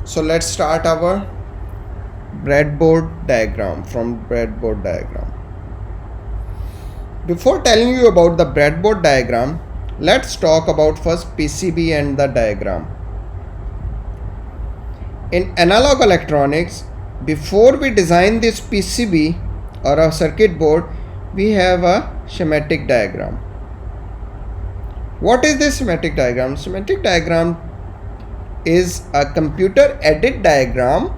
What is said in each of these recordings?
So let's start our breadboard diagram from breadboard diagram. Before telling you about the breadboard diagram, let's talk about first PCB and the diagram. In analog electronics, before we design this PCB or a circuit board, we have a schematic diagram. What is this schematic diagram? Schematic diagram is a computer aided diagram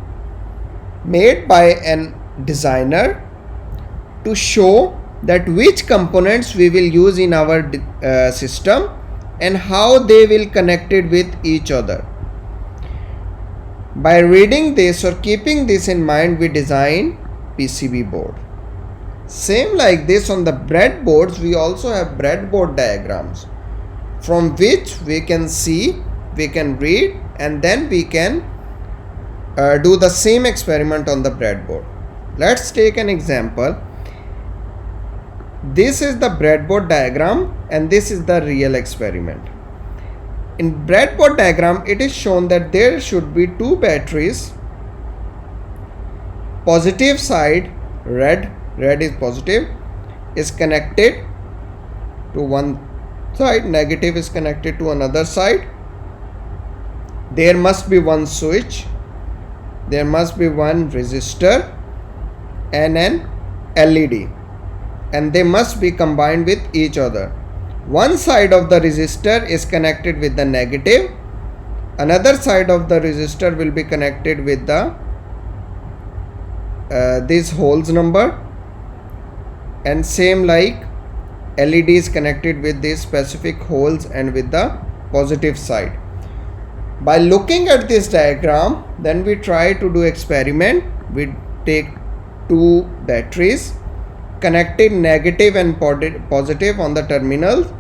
made by a designer to show that which components we will use in our system and how they will connected with each other. By reading this or keeping this in mind, we design PCB board. Same like this, on the breadboards we also have breadboard diagrams from which we can see, we can read, and then we can do the same experiment on the breadboard. Let's take an example. This is the breadboard diagram and this is the real experiment. In breadboard diagram, it is shown that there should be two batteries. Positive side, red is positive, is connected to one side, negative is connected to another side. There must be one switch, there must be one resistor and an LED, and they must be combined with each other. One side of the resistor is connected with the negative, another side of the resistor will be connected with the this holes number, and same like LED is connected with these specific holes and with the positive side. By looking at this diagram, then we try to do experiment. We take two batteries, connected negative and positive on the terminals,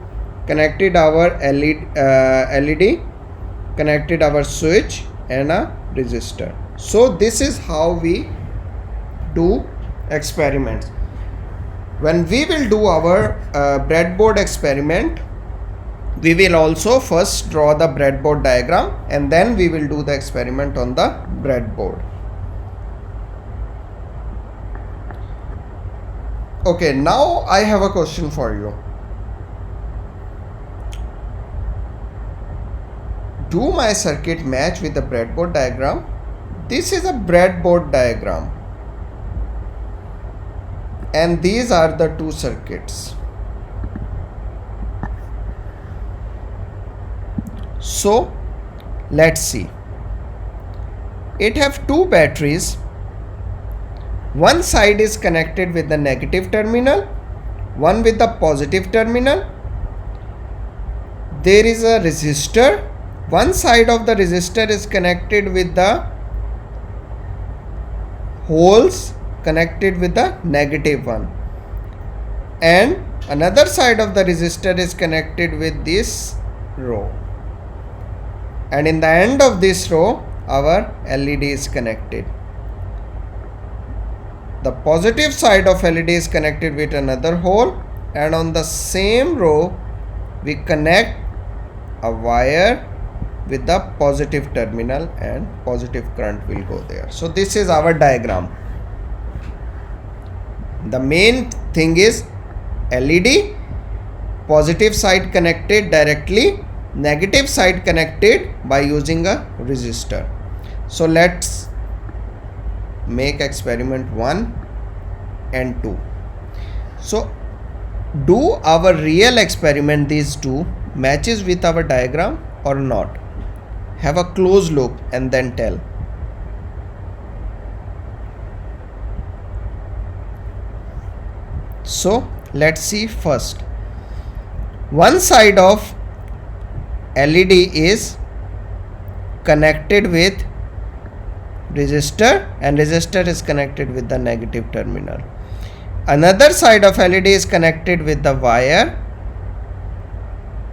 connected our LED, connected our switch and a resistor. So this is how we do experiments. When we will do our breadboard experiment, we will also first draw the breadboard diagram and then we will do the experiment on the breadboard. Okay, now I have a question for you. Do my circuit match with the breadboard diagram? This is a breadboard diagram and these are the two circuits. So let's see. It have two batteries. One side is connected with the negative terminal, one with the positive terminal. There is a resistor. One side of the resistor is connected with the holes connected with the negative one, and another side of the resistor is connected with this row, and in the end of this row our LED is connected. The positive side of LED is connected with another hole, and on the same row we connect a wire with the positive terminal and positive current will go there. So this is our diagram. The main thing is LED, positive side connected directly, negative side connected by using a resistor. So let's make experiment 1 and 2. So do our real experiment, these two matches with our diagram or not? Have a close look and then tell. So let's see first. One side of LED is connected with resistor and resistor is connected with the negative terminal. Another side of LED is connected with the wire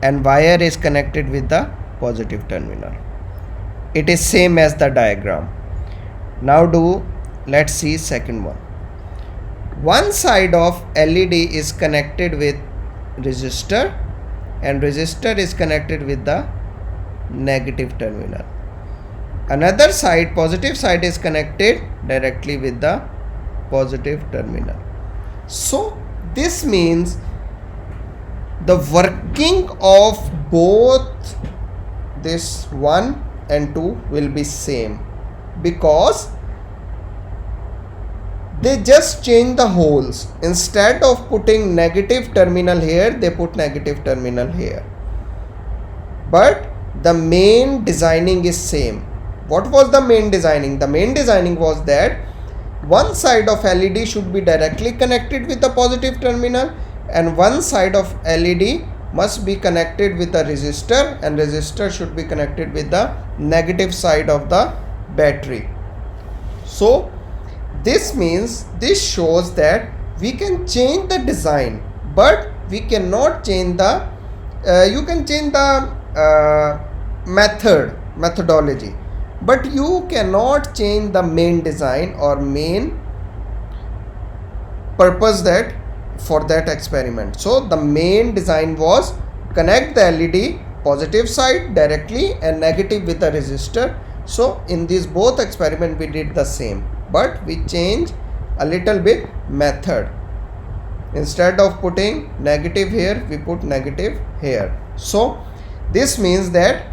and wire is connected with the positive terminal. It is same as the diagram. Now let's see second one. One side of LED is connected with resistor and resistor is connected with the negative terminal. Another side, positive side, is connected directly with the positive terminal. So this means the working of both this 1 and 2 will be same, because they just change the holes. Instead of putting negative terminal here, they put negative terminal here, but the main designing is same. What was the main designing? The main designing was that one side of LED should be directly connected with the positive terminal, and one side of LED must be connected with a resistor, and resistor should be connected with the negative side of the battery. So this means, this shows that we can change the design, but we cannot change the you can change the methodology, but you cannot change the main design or main purpose that for that experiment. So the main design was connect the LED positive side directly and negative with the resistor. So in these both experiment we did the same, but we change a little bit method. Instead of putting negative here, we put negative here. So this means that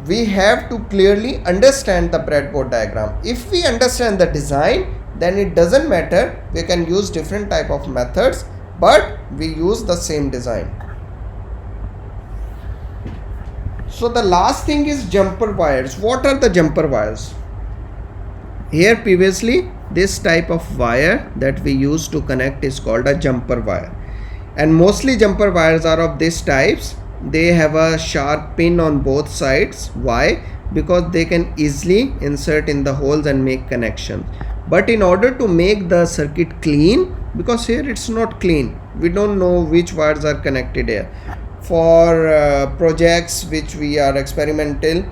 we have to clearly understand the breadboard diagram. If we understand the design, then it doesn't matter, we can use different type of methods, but we use the same design. So the last thing is jumper wires. What are the jumper wires? Here previously this type of wire that we use to connect is called a jumper wire, and mostly jumper wires are of this types. They have a sharp pin on both sides. Why? Because they can easily insert in the holes and make connections. But in order to make the circuit clean, because here it's not clean, we don't know which wires are connected here. For projects which we are experimental,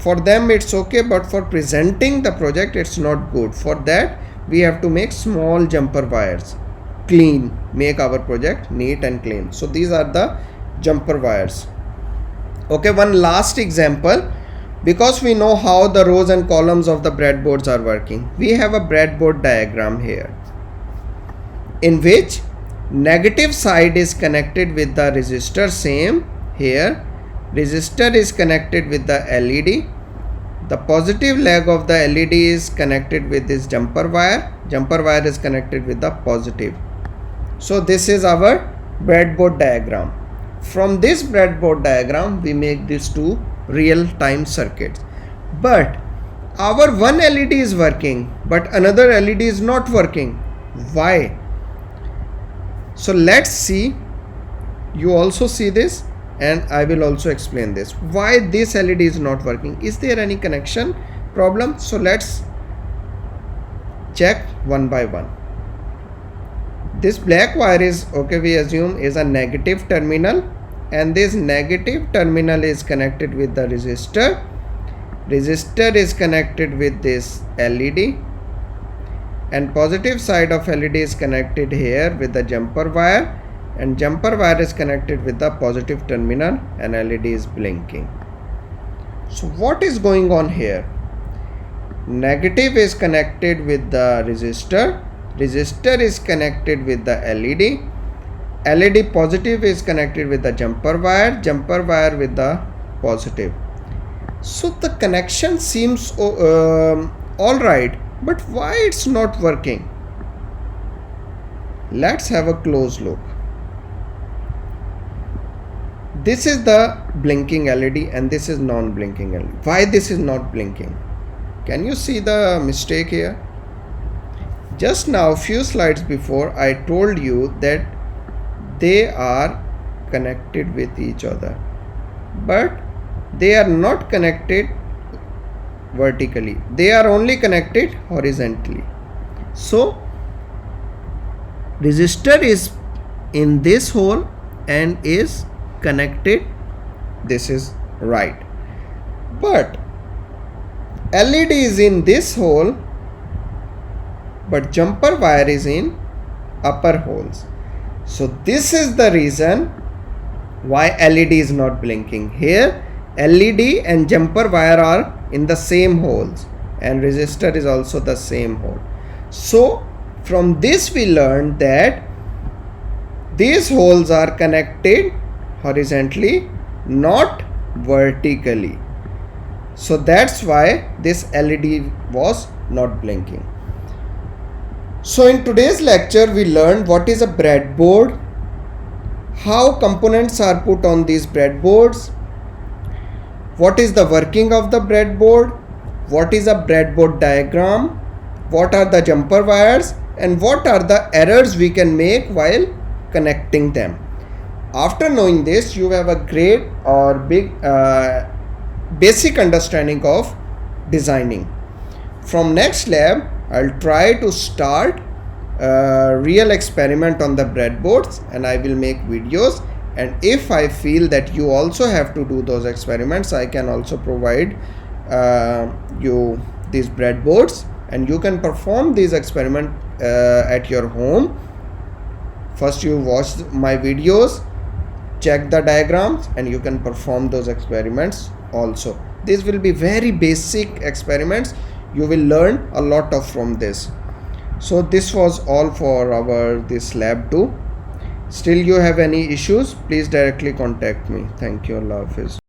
for them it's okay, but for presenting the project it's not good. For that we have to make small jumper wires, clean, make our project neat and clean. So these are the jumper wires. Okay, one last example, because we know how the rows and columns of the breadboards are working. We have a breadboard diagram here in which negative side is connected with the resistor, same here. Resistor is connected with the LED. The positive leg of the LED is connected with this jumper wire. Jumper wire is connected with the positive. So this is our breadboard diagram. From this breadboard diagram we make these two real-time circuits. But our one LED is working, but another LED is not working. Why? So let's see. You also see this, and I will also explain this. Why this LED is not working? Is there any connection problem? So let's check one by one. This black wire is, okay, we assume is a negative terminal, and this negative terminal is connected with the resistor. Resistor is connected with this LED, and positive side of LED is connected here with the jumper wire, and jumper wire is connected with the positive terminal, and LED is blinking. So what is going on here? Negative is connected with the resistor. Resistor is connected with the LED. LED positive is connected with the jumper wire with the positive. So the connection seems all right, but why it's not working? Let's have a close look. This is the blinking LED and this is non-blinking LED. Why this is not blinking? Can you see the mistake here? Just now, few slides before, I told you that they are connected with each other, but they are not connected vertically. They are only connected horizontally. So resistor is in this hole and is connected. This is right, but LED is in this hole, but jumper wire is in upper holes. So this is the reason why LED is not blinking. Here LED and jumper wire are in the same holes, and resistor is also the same hole. So from this we learned that these holes are connected horizontally, not vertically. So that's why this LED was not blinking. So in today's lecture we learned what is a breadboard, how components are put on these breadboards, what is the working of the breadboard, what is a breadboard diagram, what are the jumper wires, and what are the errors we can make while connecting them. After knowing this, you have a great or big basic understanding of designing. From next lab, I'll try to start real experiment on the breadboards, and I will make videos, and if I feel that you also have to do those experiments, I can also provide you these breadboards, and you can perform these experiments at your home. First you watch my videos, check the diagrams, and you can perform those experiments also. These will be very basic experiments. You will learn a lot from this. So this was all for our this lab 2. Still you have any issues, please directly contact me. Thank you. Allah Hafiz.